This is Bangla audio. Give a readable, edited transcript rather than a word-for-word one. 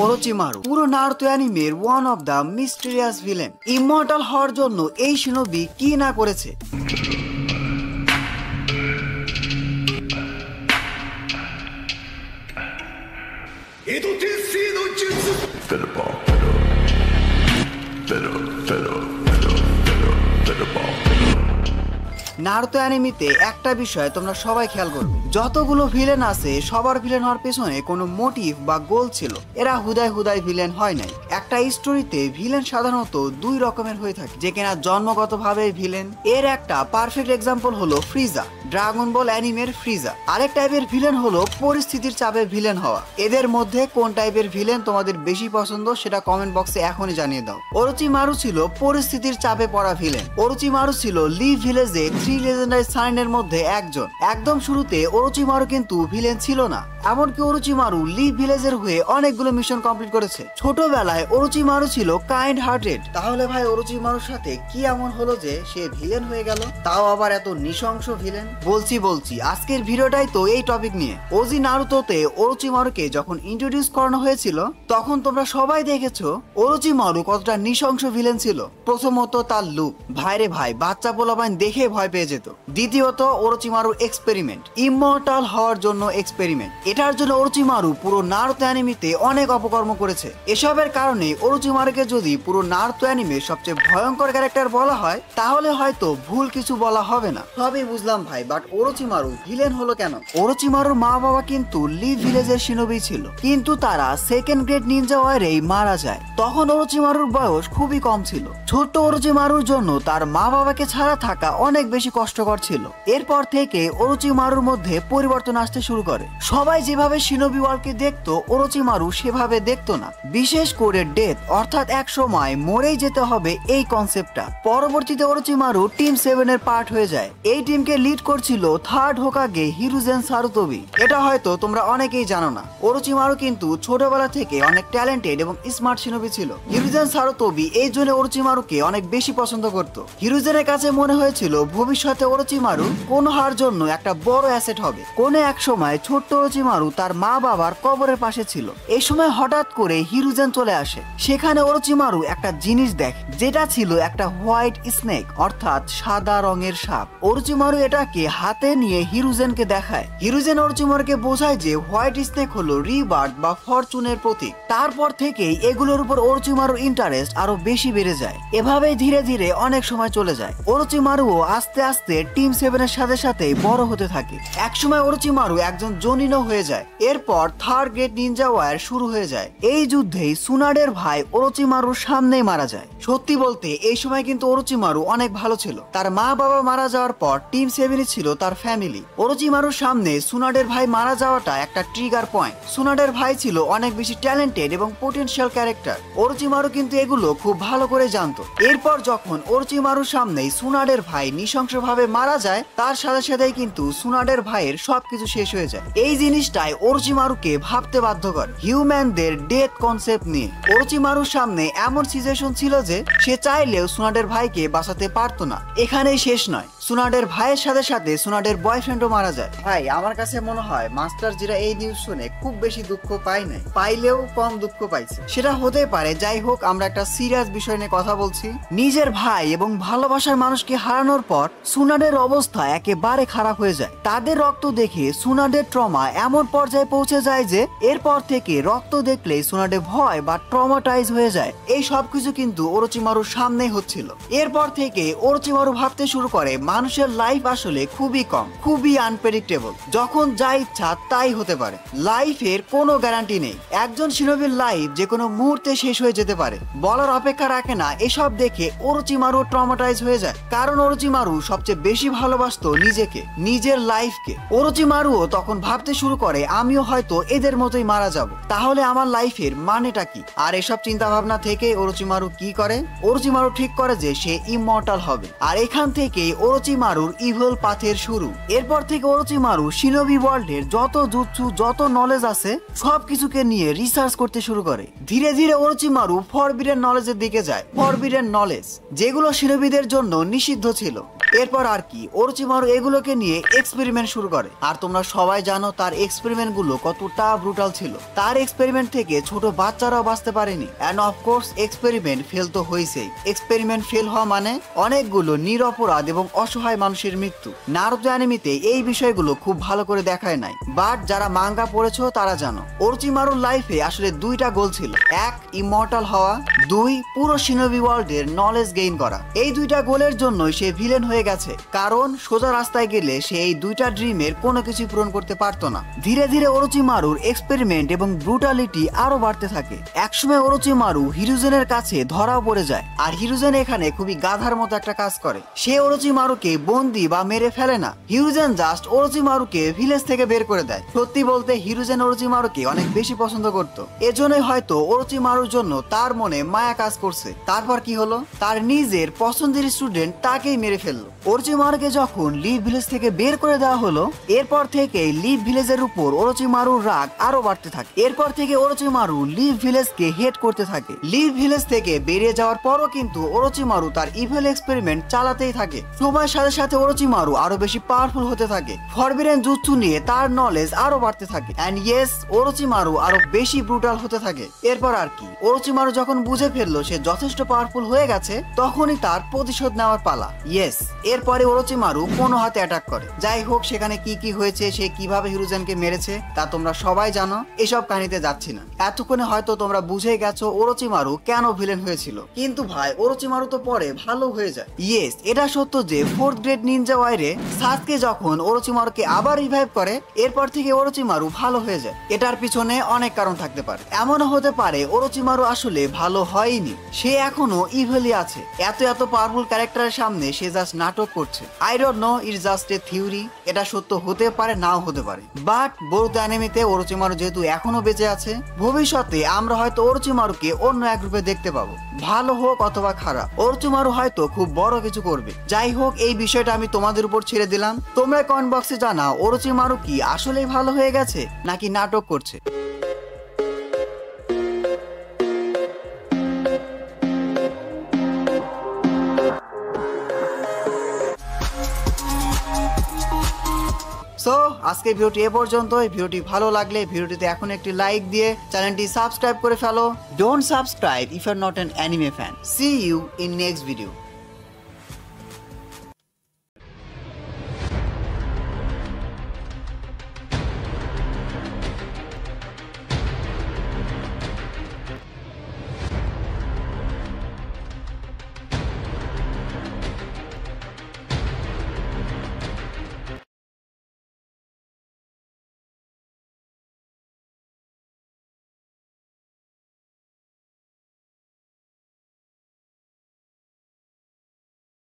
ওরোচিমারু পুরো নারুতো অ্যানিমের one of the mysterious villain. Immortal হওয়ার জন্য এই শিনোবি কি না করেছে। নারুতো অ্যানিমেতে একটা বিষয় তোমরা সবাই খেয়াল করবে, যতগুলো ভিলেন আছে সবার ভিলেন হওয়ার পেছনে কোনো মোটিভ বা গোল ছিল। এরা হুদায় হুদায় ভিলেন হয় নাই। একটা স্টোরিতে ভিলেন সাধারণত দুই রকমের হয়ে থাকে, যে কিনা জন্মগতভাবে ভিলেন। এর একটা পারফেক্ট এক্সাম্পল হলো ফ্রিজা, ড্রাগন বল অ্যানিমের ফ্রিজা। আরেক টাইপের ভিলেন হলো পরিস্থিতির চাপে ভিলেন হওয়া। এদের মধ্যে কোন টাইপের ভিলেন তোমাদের বেশি পছন্দ সেটা কমেন্ট বক্সে এখনই জানিয়ে দাও। ওরোচিমারু ছিল পরিস্থিতির চাপে পড়া ভিলেন। ওরোচিমারু ছিল লিভ ভিলেজে 3 লেজেন্ডারি সাইনের মধ্যে একজন। একদম শুরুতে ওরোচিমারু কিন্তু ভিলেন ছিল না, এমনকি ওরোচিমারু লিভ ভিলেজের হয়ে অনেকগুলো মিশন কমপ্লিট করেছে। ছোটবেলায় ওরোচিমারু ছিল কাইন্ড হার্টেড। তাহলে ভাই ওরোচিমারুর সাথে কি এমন হলো যে সে ভিলেন হয়ে গেল, তাও আবার এত নৃশংস ভিলেন? বলছি আজকের ভিডিওটাই তো এই টপিক নিয়ে। ওজি নারুতোতে ওরোচিমারুকে যখন ইন্ট্রোডিউস করানো হয়েছিল তখন তোমরা সবাই দেখেছো ওরোচিমারু কতটা নৃশংস ভিলেন ছিল। প্রথমত তার লুক, ভাইরে ভাই বাচ্চা পোলাপাইন দেখে ভয় পেয়ে যেত। দ্বিতীয়ত ওরোচিমারুর এক্সপেরিমেন্ট, ইমমর্টাল হওয়ার জন্য এক্সপেরিমেন্ট। এটার জন্য ওরোচিমারু পুরো নারুতো অ্যানিমেতে অনেক অপকর্ম করেছে। এসবের কারণে ওরোচিমারুকে যদি পুরো নারুতো অ্যানিমের সবচেয়ে ভয়ঙ্কর ক্যারেক্টার বলা হয় তাহলে হয়তো ভুল কিছু বলা হবে না। সবই বুঝলাম ভাই, বাট ওরোচিমারু ভিলেন হলো কেন? ওরোচিমারুর মা বাবা কিন্তু লিভ ভিলেজের শিনোবি ছিল, কিন্তু তারা সেকেন্ড গ্রেড নিনজা ওয়ারেই মারা যায়। তখন ওরোচিমারুর বয়স খুবই কম ছিল। ছোট্ট ওরোচিমারুর জন্য তার মা বাবাকে ছাড়া থাকা অনেক বেশি কষ্টকর ছিল। এরপর থেকে ওরোচিমারুর মধ্যে পরিবর্তন আসতে শুরু করে। সবাই যেভাবে শিনোবি ওয়ার্ল্ডকে দেখতো ওরোচিমারু সেভাবে দেখতো না। বিশেষ করে ডেথ, অর্থাৎ এক সময় মরেই যেতে হবে এই কনসেপ্টটা। পরবর্তীতে ওরোচিমারু টিম 7 এর পার্ট হয়ে যায়। এই টিমকে লিড করছিল থার্ড হোকাগে হিরুজেন সারুতোবি। এটা হয়তো তোমরা অনেকেই জানো না, ওরোচিমারু কিন্তু ছোটবেলা থেকে অনেক ট্যালেন্টেড এবং স্মার্ট শিনোবি ছিল। হিরুজেন সারুতোবি এই জন্য ওরোচিমারুকে অনেক বেশি পছন্দ করত। হিরুজেনের কাছে মনে হয়েছিল ভবিষ্যতে ওরোচিমারু কোনোহার জন্য একটা বড় অ্যাসেট হবে। কোনে এক সময় ছোট্ট ওরোচিমারু তার মা বাবার কবরের পাশে ছিল। এই সময় হঠাৎ করে হিরুজেন চলে আসে। সেখানে ওরোচিমারু একটা জিনিস দেখে, যেটা ছিল একটা হোয়াইট স্নেক, অর্থাৎ সাদা রঙের সাপ। ওরোচিমারু এটাকে হাতে নিয়ে হিরুজেনকে দেখায়। হিরুজেন ওরোচিমারুকে বোঝায় যে হোয়াইট স্নেক হলো রিবার্থ বা ফরচুনের প্রতীক। তারপর থেকেই এগুলোর উপর ওরোচিমারুর ইন্টারেস্ট আরো বেশি বেড়ে যায়। এভাবেই ধীরে ধীরে অনেক সময় চলে যায়। ওরোচিমারুও আস্তে আস্তে টিম 7 এর সাথে সাথে বড় হতে থাকে। একসময় ওরোচিমারু একজন জোনিনও হয়ে যায়। এরপর থার্ড গ্রেড নিনজা ওয়ার শুরু হয়ে যায়। এই যুদ্ধেই সুনাডের ভাই ওরোচিমারুর সামনেই মারা যায়। সত্যি বলতে এই সময় কিন্তু ওরোচিমারু অনেক ভালো ছিল। তার মা বাবা মারা যাওয়ার পর টিম 7 ছিল তার ফ্যামিলি। ওরোচিমারুর সামনে সুনাডের ভাই মারা যাওয়াটা একটা ট্রিগার পয়েন্ট। সুনাডের ভাই ছিল অনেক বেশি ট্যালেন্টেড এবং পোটেনশিয়াল ক্যারেক্টার। ওরোচিমারু কিন্তু এগুলো খুব ভালো করে জানতো। এরপর যখন ওরোচিমারুর সামনেই সুনাডের ভাই নৃশংসভাবে মারা যায়, তার সাথে সাথেই কিন্তু সুনাডের ভাইয়ের সবকিছু শেষ হয়ে যায়। এই জিনিসটাই ওরোচিমারুকে ভাবতে বাধ্য করে হিউম্যানদের ডেথ কনসেপ্ট নিয়ে। ওরোচিমারুর সামনে এমন সিচুয়েশন ছিল যে সে চাইলেও সুনাডের ভাইকে বাঁচাতে পারতো না। এখানেই শেষ নয়, সুনাডের ভাইয়ের সাথে সাথে সুনাডের বয়ফ্রেন্ডও মারা যায়। ভাই আমার কাছে মনে হয় মাস্টার জিরা এই নিউজ শুনে খুব বেশি দুঃখ পায় নাই, পাইলেও কম দুঃখ পাইছে। সেটা হতে পারে। যাই হোক, আমরা একটা সিরিয়াস বিষয় নিয়ে কথা বলছি। নিজের ভাই এবং ভালোবাসার মানুষকে হারানোর পর সুনাডের অবস্থা একেবারে খারাপ হয়ে যায়। তাদের রক্ত দেখে সুনাডের ট্রমা এমন পর্যায়ে পৌঁছে যায় যে এরপর থেকে রক্ত দেখলেই সুনাডে ভয় বা ট্রমাটাইজ হয়ে যায়। এই সবকিছু কিন্তু ওরোচিমারুর সামনেই হচ্ছিল। এরপর থেকে ওরোচিমারু ভাবতে শুরু করে মানুষের লাইফ আসলে খুবই কম, খুবই আনপ্রেডিক্টেবল। যখন যা ইচ্ছা তাই হতে পারে। লাইফের কোনো গ্যারান্টি নেই। একজন শিনোবির লাইফ যে কোনো মুহূর্তে শেষ হয়ে যেতে পারে, বলার অপেক্ষা রাখে না। এসব দেখে ওরোচিমারু ট্রমাটাইজ হয়ে যায়, কারণ ওরোচিমারু সবচেয়ে বেশি ভালোবাসতো নিজেকে, নিজের লাইফকে। ওরোচিমারুও তখন ভাবতে শুরু করে আমিও হয়তো এদের মতোই মারা যাব, তাহলে আমার লাইফের মানেটা কি? আর এসব চিন্তা ভাবনা থেকে ওরোচিমারু কি করে? ওরোচিমারু ঠিক করে যে সে ইমমর্টাল হবে। আর এখান থেকেই ওরোচিমারুর ইভিল পাথের শুরু। এরপর থেকে ওরোচিমারু শিনোবি ওয়ার্ল্ডের যত জুৎসু, যত নলেজ আছে সবকিছুকে নিয়ে রিসার্চ করতে শুরু করে। ধীরে ধীরে ওরোচিমারু ফরবিডেন নলেজের দিকে যায়। ফরবিডেন নলেজ যেগুলো শিনোবিদের জন্য নিষিদ্ধ ছিল। এরপর আর কি ওরোচিমারু এগুলোকে নিয়ে এক্সপেরিমেন্ট শুরু করে। আর তোমরা সবাই জানো তার এক্সপেরিমেন্ট গুলো কতটা ব্রুটাল ছিল। তার এক্সপেরিমেন্ট থেকে ছোট বাচ্চারাও বাঁচতে পারেনি। এন্ড অফকোর্স এক্সপেরিমেন্ট ফেল তো হয়েছেই। এক্সপেরিমেন্ট ফেল হওয়া মানে অনেকগুলো নিরপরাধ এবং অসহায় মানুষের মৃত্যু। নারুতো অ্যানিমেতে এই বিষয়গুলো খুব ভালো করে দেখায় নাই, বাট যারা মাঙ্গা পড়েছো তারা জানো ওরোচিমারুর লাইফে আসলে দুইটা গোল ছিল। এক, ইমর্টাল হওয়া, দুই, পুরো শিনোবি ওয়ার্ল্ডের নলেজ গেইন করা। এই দুইটা গোলের জন্যই সে ভিলেন হয়ে গেছে, কারণ সোজা রাস্তায় গেলে সে এই দুইটা ড্রিমের কোনো কিছু পূরণ করতে পারতো না। ধীরে ধীরে ওরোচিমারুর এক্সপেরিমেন্ট এবং ব্রুটালিটি আরো বাড়তে থাকে। একসময় ওরোচিমারু হিরুজেনের কাছে ধরাও পড়ে যায়, আর হিরুজেন এখানে খুবই গাধার মতো একটা কাজ করে। সে ওরোচিমারুকে বন্দি বা মেরে ফেলে না, হিরুজেন জাস্ট ওরোচিমারুকে ভিলেজ থেকে বের করে দেয়। সত্যি বলতে হিরুজেন ওরোচিমারুকে অনেক বেশি পছন্দ করত, এজন্যই হয়তো ওরোচিমারুর জন্য তার মনে মায়া কাজ করছে। তারপর কি হলো, তার নিজের পছন্দের স্টুডেন্ট তাকেই মেরে ফেললো। ওরোচিমারুকে যখন লিভ ভিলেজ থেকে বের করে দেওয়া হলো, এরপর থেকে লিভ ভিলেজের উপর ওরোচিমারুর রাগ আরো বাড়তে থাকে। এরপর থেকে ওরোচিমারু লিভ ভিলেজকে হেট করতে থাকে। লিভ ভিলেজ থেকে বেরিয়ে যাওয়ার পরও কিন্তু ওরোচিমারু তার ইভিল এক্সপেরিমেন্ট চালাতেই থাকে। সময়ের সাথে সাথে ওরোচিমারু আরো বেশি পাওয়ারফুল হতে থাকে। ফরবিডেন জুৎসু নিয়ে তার নলেজ আরো বাড়তে থাকে। এন্ড ইয়েস, ওরোচিমারু আরো বেশি ব্রুটাল হতে থাকে। এরপর আর কি ওরোচিমারু যখন বুঝে ফেললো সে যথেষ্ট পাওয়ারফুল হয়ে গেছে, তখনই তার প্রতিশোধ নেওয়ার পালা। ইয়েস, এরপরে ওরোচিমারু কোনো হাতে অ্যাটাক করে। যাই হোক, সেখানে কি কি হয়েছে, সে কিভাবে হিরুজেনকে মেরেছে তা তোমরা সবাই জানো, এসব কাহিনীতে যাচ্ছি না। এতক্ষণে হয়তো তোমরা বুঝে গেছো ওরোচিমারু কেন ভিলেন হয়েছিল। কিন্তু ভাই, ওরোচিমারু তো পরে ভালো হয়ে যায়। ইয়েস, এটা সত্য যে ফোর্থ গ্রেড নিনজা ওয়াইরে সাসকে যখন ওরোচিমারুকে আবার রিভাইভ করে, এরপর থেকে ওরোচিমারু ভালো হয়ে যায়। এটার পিছনে অনেক কারণ থাকতে পারে। এমনও হতে পারে ওরোচিমারু আসলে ভালো হয়নি, সে এখনো ইভিলি আছে। এত এত পাওয়ারফুল ক্যারেক্টারের সামনে সে জাস্ট নাটক করছে। I don't know, it's just a theory. এটা সত্য হতে পারে, নাও হতে পারে। বাট বোরুতো অ্যানিমেতে ওরোচিমারু যেহেতু এখনো বেঁচে আছে, ভবিষ্যতে আমরা হয়তো ওরোচিমারুকে অন্য এক রূপে দেখতে পাবো। ভালো হোক অথবা খারাপ, ওরোচিমারু হয়তো খুব বড় কিছু করবে। যাই হোক, এই বিষয়টা আমি তোমাদের উপর ছেড়ে দিলাম। তোমরা কমেন্ট বক্সে জানাও ওরোচিমারু কি আসলেই ভালো হয়ে গেছে নাকি নাটক করছে। সো আজকে ভিডিওটি এ পর্যন্ত। ভিডিওটি ভালো লাগলে ভিডিওটিতে এখন একটি লাইক দিয়ে চ্যানেলটি সাবস্ক্রাইব করে ফেলো। Don't subscribe if you are not an anime fan. See you in next video.